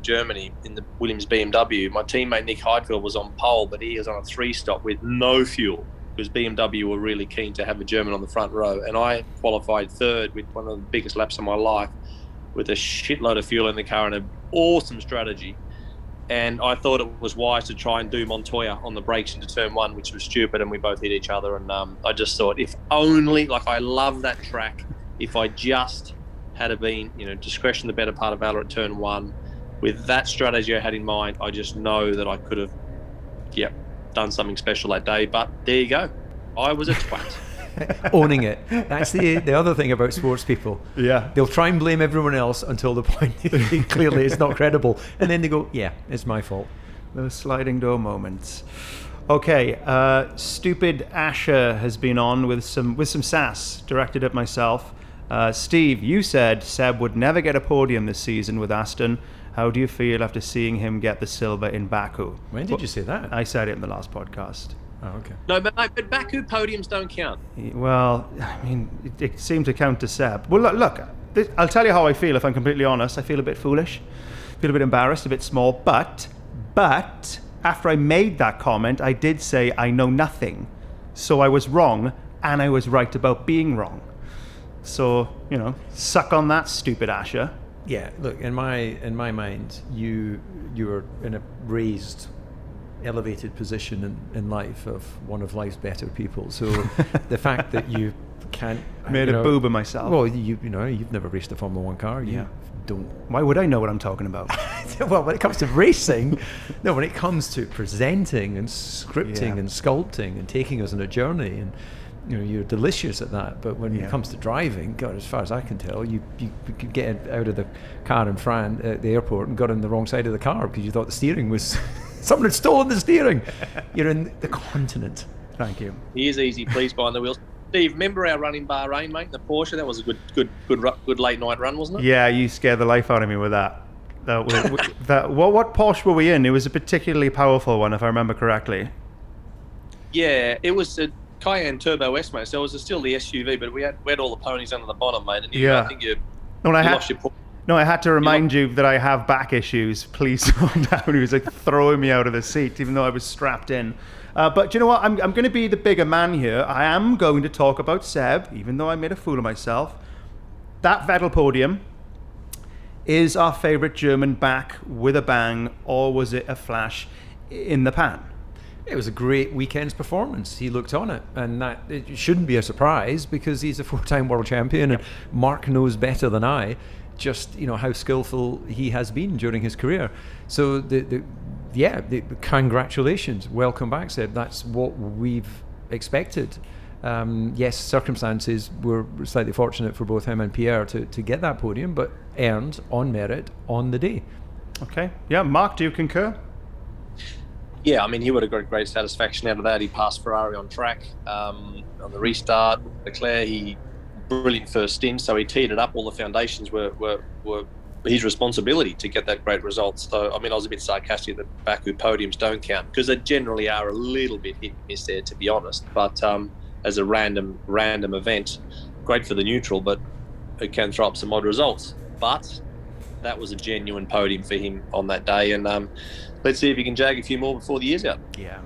Germany in the Williams BMW. My teammate Nick Heidfeld was on pole, but he was on a 3-stop with no fuel because BMW were really keen to have a German on the front row, and I qualified third with one of the biggest laps of my life with a shitload of fuel in the car and an awesome strategy. And I thought it was wise to try and do Montoya on the brakes into turn one, which was stupid, and we both hit each other. And I just thought, if only, like, I love that track, if I just had been, discretion the better part of valor at turn one, with that strategy I had in mind, I just know that I could have, done something special that day. But there you go. I was a twat. Owning it. That's the other thing about sports people. Yeah. They'll try and blame everyone else until the point clearly it's not credible. And then they go, yeah, it's my fault. Those sliding door moments. Okay, Stupid Asher has been on with some sass directed at myself. Steve, you said Seb would never get a podium this season with Aston. How do you feel after seeing him get the silver in Baku? When did you say that? I said it in the last podcast. Oh, okay. No, but Baku podiums don't count. Well, I mean, it seemed to count to Seb. Well, look, I'll tell you how I feel if I'm completely honest. I feel a bit foolish, feel a bit embarrassed, a bit small, but after I made that comment, I did say I know nothing. So I was wrong, and I was right about being wrong. So, suck on that, Stupid Asher. Yeah, look, in my mind, you were in a raised, elevated position in life of one of life's better people. So the fact that you can't made a boob of myself. Well, you've never raced a Formula One car. You don't. Why would I know what I'm talking about? Well, when it comes to racing, no. When it comes to presenting and scripting and sculpting and taking us on a journey, and you're delicious at that. But when it comes to driving, God, as far as I can tell, you could get out of the car in France at the airport and got on the wrong side of the car because you thought the steering was. Someone had stolen the steering. You're in the continent. Thank you. He is easy, please, behind the wheels. Steve, remember our run in Bahrain, mate? The Porsche. That was a good late night run, wasn't it? Yeah, you scared the life out of me with that. What Porsche were we in? It was a particularly powerful one, if I remember correctly. Yeah, it was a Cayenne Turbo S, mate. So it was still the SUV, but we had all the ponies under the bonnet, mate. And I think you lost your No, I had to remind you that I have back issues. Please calm down. He was like throwing me out of the seat, even though I was strapped in. But do you know what? I'm going to be the bigger man here. I am going to talk about Seb, even though I made a fool of myself. That Vettel podium is our favourite German back with a bang, or was it a flash in the pan? It was a great weekend's performance. He looked on it, and that it shouldn't be a surprise because he's a 4-time world champion, and Mark knows better than I just how skillful he has been during his career. So the congratulations, welcome back, Seb. That's what we've expected. Yes, circumstances were slightly fortunate for both him and Pierre to get that podium, but earned on merit on the day. Okay, yeah, Mark, do you concur? Yeah, I mean, he would have got great satisfaction out of that. He passed Ferrari on track on the restart. Leclerc, brilliant first stint, so he teed it up. All the foundations were his responsibility to get that great result. So, I mean, I was a bit sarcastic that Baku podiums don't count because they generally are a little bit hit and miss there, to be honest. But as a random event, great for the neutral, but it can throw up some odd results. But that was a genuine podium for him on that day, and let's see if he can jag a few more before the year's out. Yeah.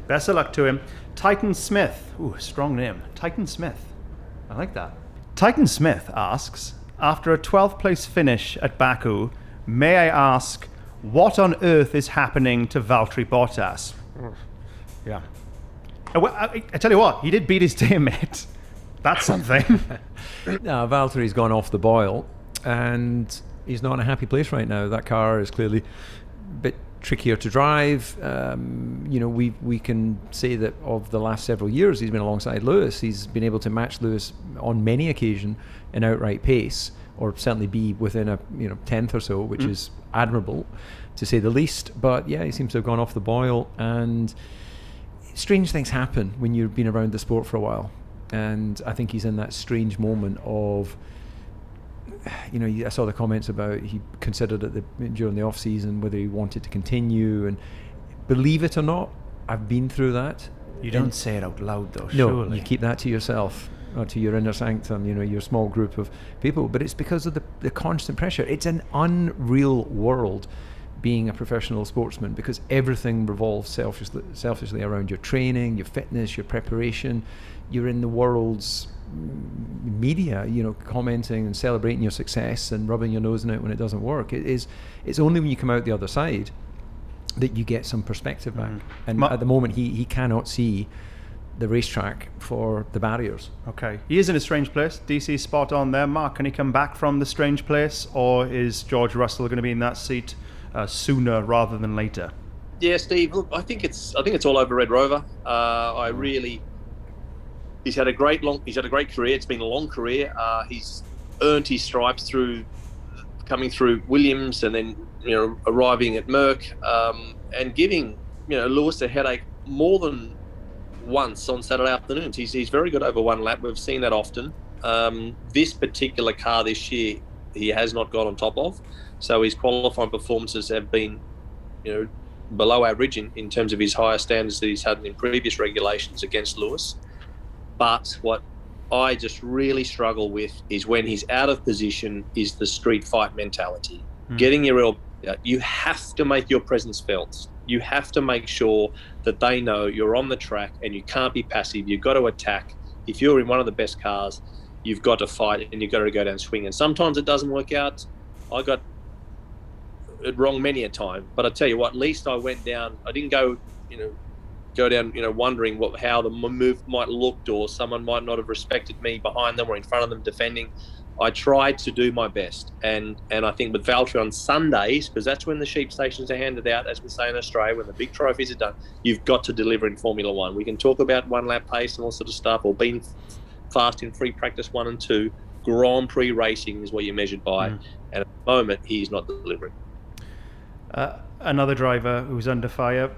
Best of luck to him. Titan Smith. Ooh, strong name. Titan Smith. I like that. Titan Smith asks, after a 12th place finish at Baku, may I ask, what on earth is happening to Valtteri Bottas? Yeah. I tell you what, he did beat his teammate. That's something. No, Valtteri's gone off the boil, and he's not in a happy place right now. That car is clearly a bit trickier to drive. We can say that of the last several years he's been alongside Lewis. He's been able to match Lewis on many occasions in outright pace, or certainly be within a 10th or so, which is admirable to say the least. But yeah, he seems to have gone off the boil, and strange things happen when you've been around the sport for a while, and I think he's in that strange moment of, I saw the comments about he considered it during the off-season whether he wanted to continue, and believe it or not, I've been through that. You don't say it out loud though, no, surely. You keep that to yourself, or to your inner sanctum, your small group of people, but it's because of the constant pressure. It's an unreal world being a professional sportsman, because everything revolves selfishly around your training, your fitness, your preparation. You're in the world's media, commenting and celebrating your success and rubbing your nose in it when it doesn't work. It's only when you come out the other side that you get some perspective back. And at the moment, he cannot see the racetrack for the barriers. Okay, he is in a strange place. DC spot on there. Mark, can he come back from the strange place, or is George Russell going to be in that seat sooner rather than later? Yeah, Steve. Look, I think it's all over Red Rover. He's had a great career. It's been a long career. He's earned his stripes through coming through Williams, and then arriving at Merck, and giving Lewis a headache more than once on Saturday afternoons. He's very good over one lap. We've seen that often. This particular car this year, he has not got on top of. So his qualifying performances have been, below average in terms of his higher standards that he's had in previous regulations against Lewis. But what I just really struggle with is when he's out of position is the street fight mentality. Getting your elbow out. You have to make your presence felt. You have to make sure that they know you're on the track and you can't be passive. You've got to attack. If you're in one of the best cars, you've got to fight and you've got to go down swinging. Sometimes it doesn't work out. I got it wrong many a time, but I tell you what, at least I went down. I didn't go down, wondering how the move might looked, or someone might not have respected me behind them or in front of them defending. I tried to do my best, and I think with Valtteri on Sundays, because that's when the sheep stations are handed out, as we say in Australia, when the big trophies are done, you've got to deliver in Formula One. We can talk about one lap pace and all sort of stuff, or being fast in free practice 1 and 2. Grand Prix racing is what you're measured by, and at the moment he's not delivering. Another driver who's under fire,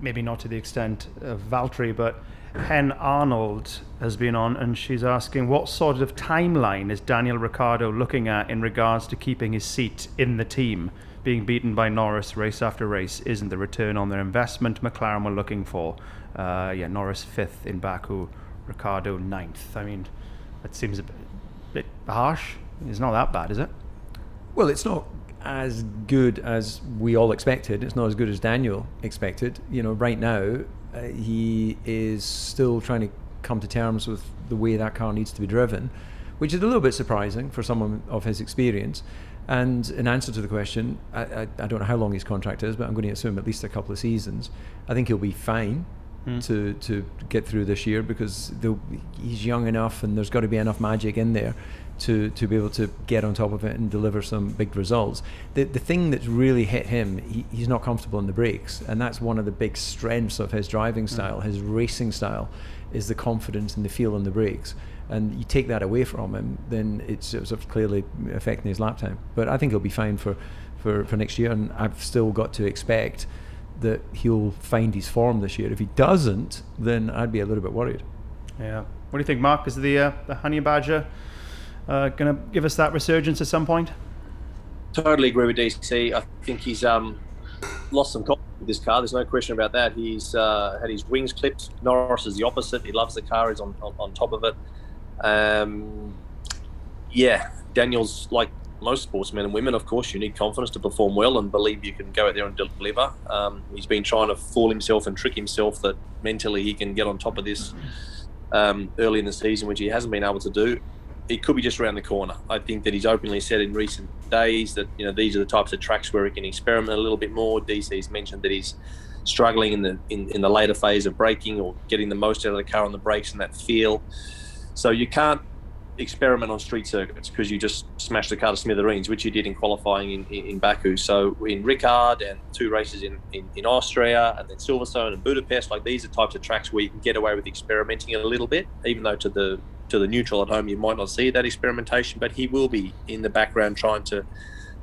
maybe not to the extent of Valtteri, but Hen Arnold has been on, and she's asking, what sort of timeline is Daniel Ricciardo looking at in regards to keeping his seat in the team? Being beaten by Norris race after race isn't the return on their investment McLaren were looking for. Norris 5th in Baku, Ricciardo 9th. I mean, that seems a bit harsh. It's not that bad, is it? Well, it's not as good as we all expected. It's not as good as Daniel expected. Right now, he is still trying to come to terms with the way that car needs to be driven, which is a little bit surprising for someone of his experience. And in answer to the question, I don't know how long his contract is, but I'm going to assume at least a couple of seasons. I think he'll be fine to get through this year, because he's young enough and there's got to be enough magic in there to be able to get on top of it and deliver some big results. The thing that's really hit him, he's not comfortable in the brakes, and that's one of the big strengths of his driving style, his racing style, is the confidence and the feel in the brakes. And you take that away from him, then it's sort of clearly affecting his lap time. But I think he'll be fine for next year, and I've still got to expect that he'll find his form this year. If he doesn't, then I'd be a little bit worried. Yeah. What do you think, Mark? Is the Honey Badger going to give us that resurgence at some point? Totally agree with DC. I think he's lost some confidence with this car. There's no question about that. He's had his wings clipped. Norris is the opposite. He loves the car. He's on top of it. Daniel's like most sportsmen and women. Of course, you need confidence to perform well and believe you can go out there and deliver. He's been trying to fool himself and trick himself that mentally he can get on top of this early in the season, which he hasn't been able to do. It could be just around the corner. I think that he's openly said in recent days that these are the types of tracks where he can experiment a little bit more. DC's mentioned that he's struggling in the later phase of braking or getting the most out of the car on the brakes and that feel. So you can't experiment on street circuits because you just smashed the car to smithereens, which you did in qualifying in Baku. So in Ricard and 2 races in Austria and then Silverstone and Budapest, like these are types of tracks where you can get away with experimenting a little bit, even though to the neutral at home you might not see that experimentation, but he will be in the background trying to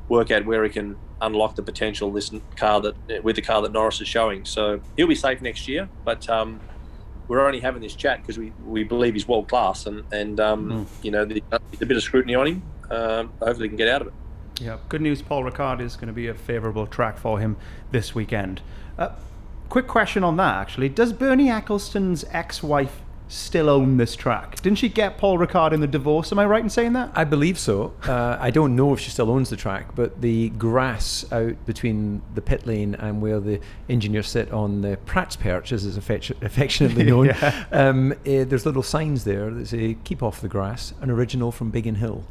work out where he can unlock the potential with the car that Norris is showing. So he'll be safe next year, but we're only having this chat because we believe he's world class, and the bit of scrutiny on him. Hopefully, he can get out of it. Yeah, good news. Paul Ricard is going to be a favourable track for him this weekend. Quick question on that, actually: does Bernie Ecclestone's ex-wife still own this track? Didn't she get Paul Ricard in the divorce? Am I right in saying that? I believe so. I don't know if she still owns the track, but the grass out between the pit lane and where the engineers sit on the Pratt's Perch, as it's affectionately known, there's little signs there that say, "Keep off the grass, an original from Biggin Hill."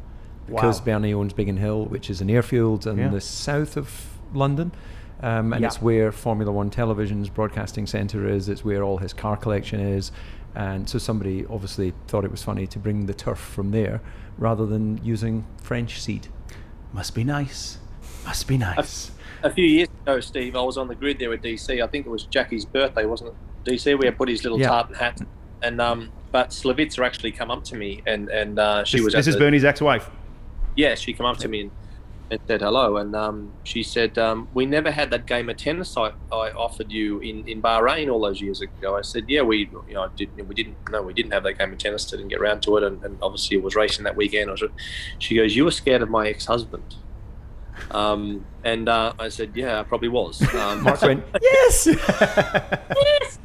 Because Bernie owns Biggin Hill, which is an airfield in the south of London. And it's where Formula One Television's broadcasting centre is. It's where all his car collection is. And so somebody obviously thought it was funny to bring the turf from there rather than using French seed. Must be nice. Must be nice. A few years ago, Steve, I was on the grid there at DC. I think it was Jackie's birthday, wasn't it? DC, we had put his little tartan hat. And but Slavica actually come up to me and she was... This is Bernie's ex-wife? Yeah, she come up to me and said hello, and she said, "We never had that game of tennis I offered you in Bahrain all those years ago." I said, "Yeah, we didn't have that game of tennis. Didn't get around to it, and obviously it was racing that weekend." She goes, "You were scared of my ex-husband," and I said, "Yeah, I probably was." Mark went, "Yes." Yes.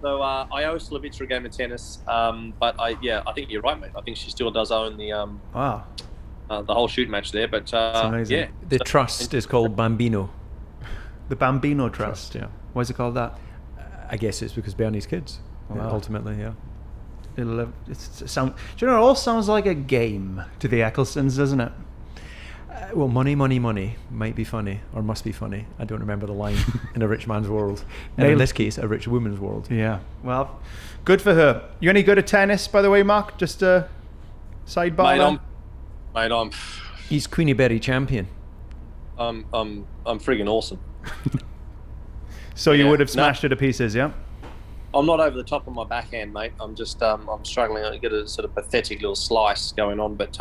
So I owe Slavica a game of tennis, but I think you're right, mate. I think she still does own the whole shoot match there, but the trust is called Bambino. The Bambino Trust. Yeah. Why is it called that? I guess it's because Bernie's kids. Wow. Ultimately, yeah. Do you know, it all sounds like a game to the Ecclestones, doesn't it? Well, money might be funny or must be funny. I don't remember the line. In a rich man's world, and in this case, a rich woman's world. Yeah. Well, good for her. You any good at tennis, by the way, Mark? Just a sidebar. Mate, he's Queenieberry champion. I'm friggin' awesome. So you would have smashed it to pieces, yeah? I'm not over the top of my backhand, mate. I'm just I'm struggling to get a sort of pathetic little slice going on, but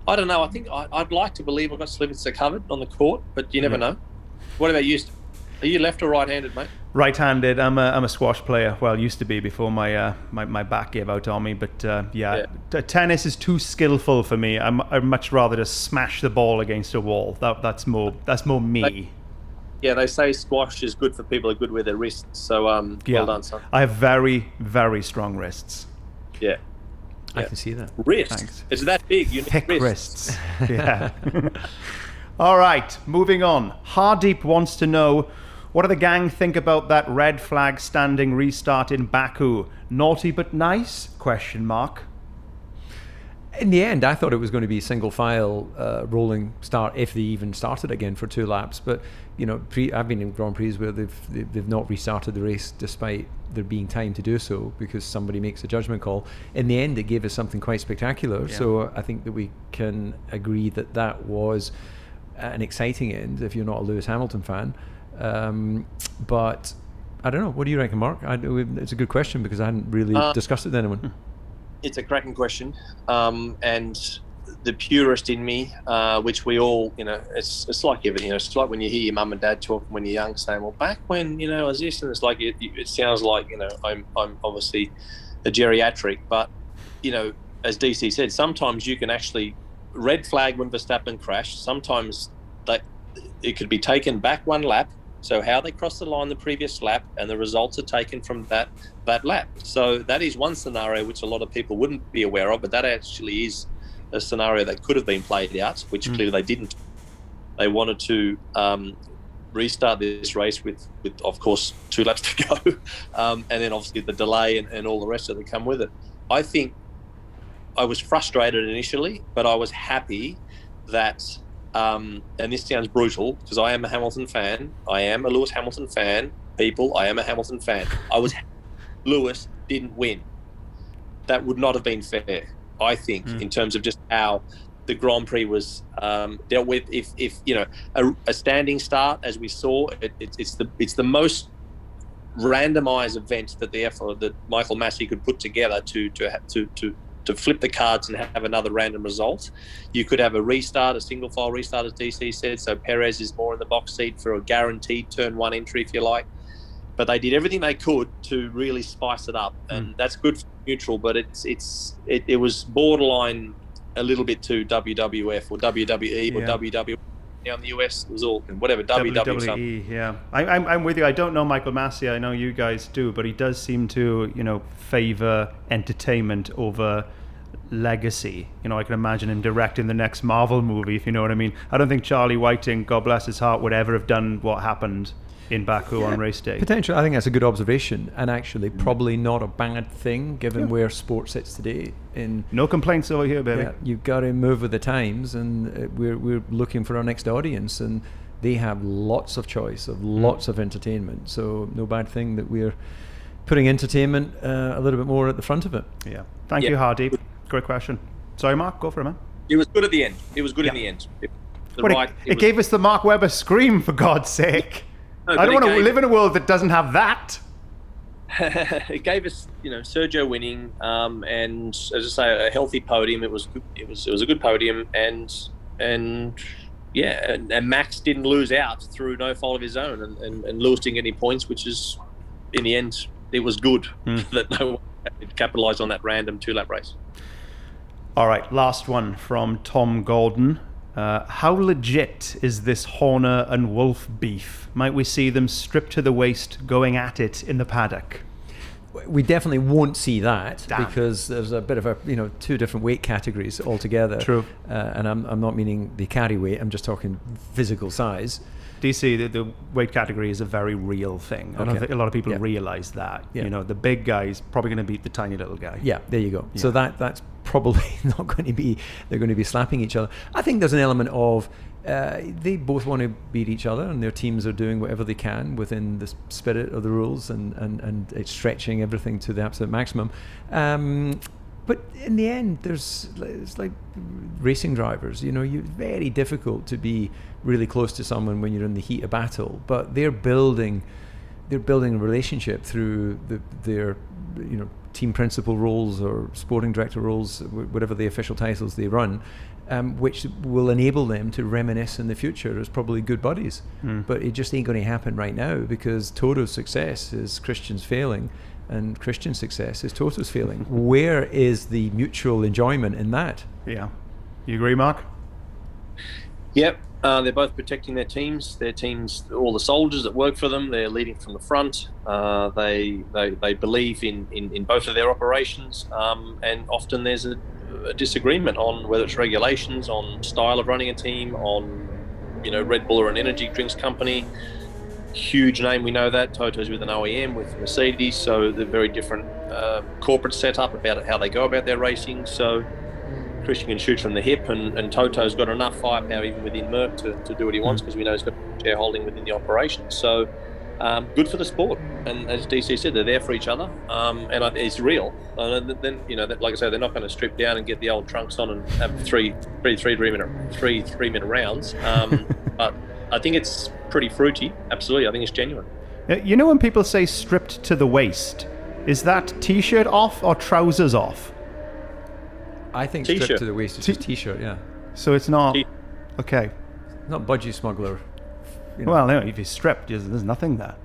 I don't know. I think I'd like to believe I've got Slavica covered on the court, but you never know. What about you? Are you left or right-handed, mate? Right-handed. I'm a squash player. Well, used to be before my back gave out on me. But tennis is too skillful for me. I'd much rather just smash the ball against a wall. That's more me. They say squash is good for people who are good with their wrists. So well done, son. I have very, very strong wrists. Yeah. I can see that. Wrist. Thanks. It's that big. You need Thick wrists. wrists. Yeah. All right, moving on. Hardeep wants to know, what do the gang think about that red flag standing restart in Baku? Naughty but nice? Question mark. In the end, I thought it was going to be single file rolling start if they even started again for 2 laps. But I've been in Grand Prix where they've not restarted the race despite there being time to do so because somebody makes a judgment call. In the end, it gave us something quite spectacular. Yeah. So I think that we can agree that that was an exciting end if you're not a Lewis Hamilton fan. But I don't know. What do you reckon, Mark? It's a good question because I hadn't really discussed it with anyone. It's a cracking question, and the purist in me, which we all, it's like everything. It's like when you hear your mum and dad talking when you're young, saying, "Well, back when I was this," and it's like it sounds like I'm obviously a geriatric, but as DC said, sometimes you can actually red flag when Verstappen crashed. Sometimes it could be taken back 1 lap. So how they crossed the line the previous lap and the results are taken from that lap. So that is one scenario which a lot of people wouldn't be aware of, but that actually is a scenario that could have been played out, which clearly they didn't. They wanted to restart this race with of course 2 laps to go, and then obviously the delay and all the rest of it come with it. I think I was frustrated initially, but I was happy that and this sounds brutal because I am a Hamilton fan. I am a Lewis Hamilton fan. People, I am a Hamilton fan. Lewis didn't win. That would not have been fair, I think, in terms of just how the Grand Prix was dealt with. If a standing start, as we saw, it's the most randomised event that Michael Massey could put together to flip the cards and have another random result. You could have a single file restart, as DC said, so Perez is more in the box seat for a guaranteed turn 1 entry, if you like. But they did everything they could to really spice it up, and that's good for neutral, but it was borderline a little bit too WWF or WWE or WWE. Now in the US, it was all whatever WWE. Yeah, I'm with you. I don't know Michael Massey. I know you guys do, but he does seem to favour entertainment over legacy. I can imagine him directing the next Marvel movie, if you know what I mean. I don't think Charlie Whiting, God bless his heart, would ever have done what happened in Baku on race day. Potentially, I think that's a good observation, and actually probably not a bad thing given where sports sits today. No complaints over here, baby. Yeah, you've got to move with the times, and we're looking for our next audience, and they have lots of choice of lots of entertainment. So no bad thing that we're putting entertainment a little bit more at the front of it. Yeah. Thank you, Hardeep. Great question. Sorry, Mark, go for it, man. It was good at the end. It was good in the end. It gave us the Mark Webber scream, for God's sake. No, I don't want to live in a world that doesn't have that. It gave us, Sergio winning, and as I say, a healthy podium. It was a good podium, and Max didn't lose out through no fault of his own, and Lewis didn't get any points, which is, in the end, it was good that no one capitalised on that random 2-lap race. All right, last one from Tom Gordon. How legit is this Horner and Wolf beef? Might we see them stripped to the waist going at it in the paddock? We definitely won't see that because there's a bit of 2 different weight categories altogether. True. And I'm not meaning the carry weight, I'm just talking physical size. DC, the weight category is a very real thing. I don't think a lot of people realise that. Yeah. The big guy is probably going to beat the tiny little guy. Yeah, there you go. Yeah. So that's probably not going to be, they're going to be slapping each other. I think there's an element of they both want to beat each other, and their teams are doing whatever they can within the spirit of the rules, and it's stretching everything to the absolute maximum. But in the end, it's like racing drivers. You're very difficult to be really close to someone when you're in the heat of battle. But they're building a relationship through their team principal roles or sporting director roles, whatever the official titles they run, which will enable them to reminisce in the future as probably good buddies. But it just ain't going to happen right now because Toto's success is Christian's failing, and Christian's success is Toto's failing. Where is the mutual enjoyment in that? Yeah. You agree, Mark? Yep. They're both protecting their teams, all the soldiers that work for them. They're leading from the front. They believe in both of their operations, and often there's a disagreement on whether it's regulations, on style of running a team, on Red Bull or an energy drinks company. Huge name, we know that. Toto's with an OEM, with Mercedes, so they're very different corporate setup about how they go about their racing. So Christian can shoot from the hip, and Toto's got enough firepower even within Merck to do what he wants, because we know he's got shareholding within the operation. So good for the sport, and as DC said, they're there for each other, and it's real. And then like I say, they're not going to strip down and get the old trunks on and have three minute rounds. But I think it's pretty fruity. Absolutely, I think it's genuine. You know when people say stripped to the waist, is that t-shirt off or trousers off? I think T-shirt. stripped to the waist is just t-shirt, yeah. So it's not... Okay. Not budgie smuggler. Well, no, if you're stripped, there's nothing there.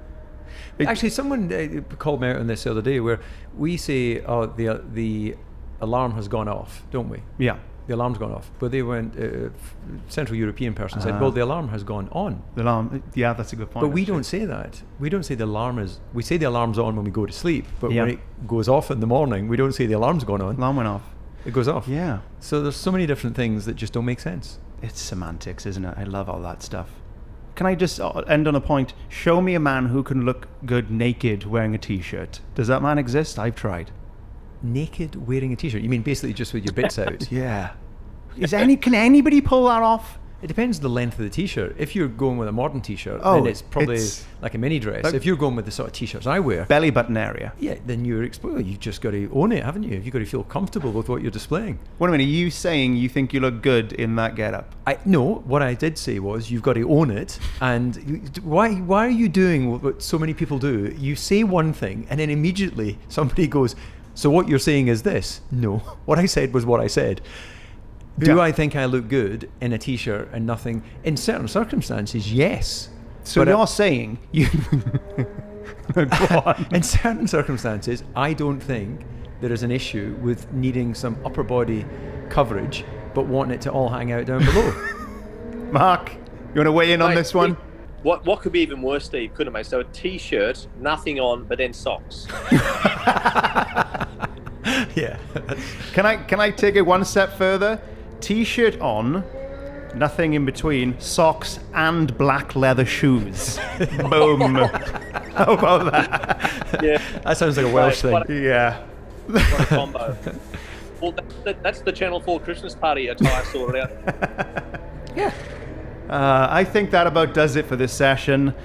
Actually, someone called me out on this the other day, where we say, "Oh, the alarm has gone off," don't we? Yeah. The alarm's gone off. But they went. Central European person said, "Well, the alarm has gone on." The alarm. Yeah, that's a good point. But we don't say that. We don't say the alarm is. We say the alarm's on when we go to sleep. But when it goes off in the morning, we don't say the alarm's gone on. Alarm went off. It goes off. Yeah. So there's so many different things that just don't make sense. It's semantics, isn't it? I love all that stuff. Can I just end on a point? Show me a man who can look good naked wearing a t-shirt. Does that man exist? I've tried. Naked wearing a t-shirt? You mean basically just with your bits out? Yeah. Can anybody pull that off? It depends on the length of the t-shirt. If you're going with a modern t-shirt, then it's probably like a mini dress. If you're going with the sort of t-shirts I wear, belly button area, then you're exposed. You've just got to own it, haven't you? You've got to feel comfortable with what you're displaying. Wait a minute, are you saying you think you look good in that getup? No, what I did say was you've got to own it. And why are you doing what so many people do? You say one thing and then immediately somebody goes, "So what you're saying is this?" No, what I said was what I said. Do I think I look good in a t-shirt and nothing? In certain circumstances, yes. So but you're saying you... Go on. In certain circumstances, I don't think there is an issue with needing some upper body coverage, but wanting it to all hang out down below. Mark, you want to weigh in on this one? What could be even worse, Steve, couldn't it, mate? So a t-shirt, nothing on, but then socks. Yeah. Can I take it one step further? T-shirt on, nothing in between, socks and black leather shoes. Boom. How about that? Yeah. That sounds like a Welsh thing. What a combo. Well, that's the Channel 4 Christmas party attire sorted out. Yeah. I think that about does it for this session.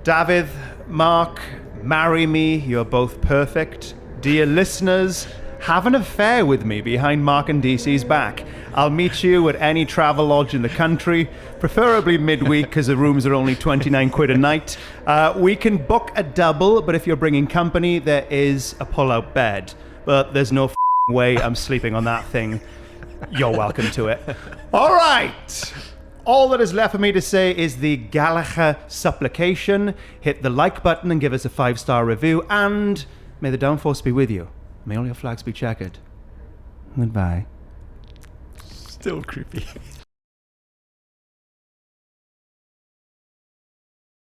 David, Mark, marry me. You're both perfect. Dear listeners, have an affair with me behind Mark and DC's back. I'll meet you at any travel lodge in the country, preferably midweek because the rooms are only 29 quid a night. We can book a double, but if you're bringing company, there is a pull-out bed. But there's no way I'm sleeping on that thing. You're welcome to it. All right. All that is left for me to say is the Gallagher supplication. Hit the like button and give us a 5-star review. And may the downforce be with you. May all your flags be checkered. Goodbye. Still creepy.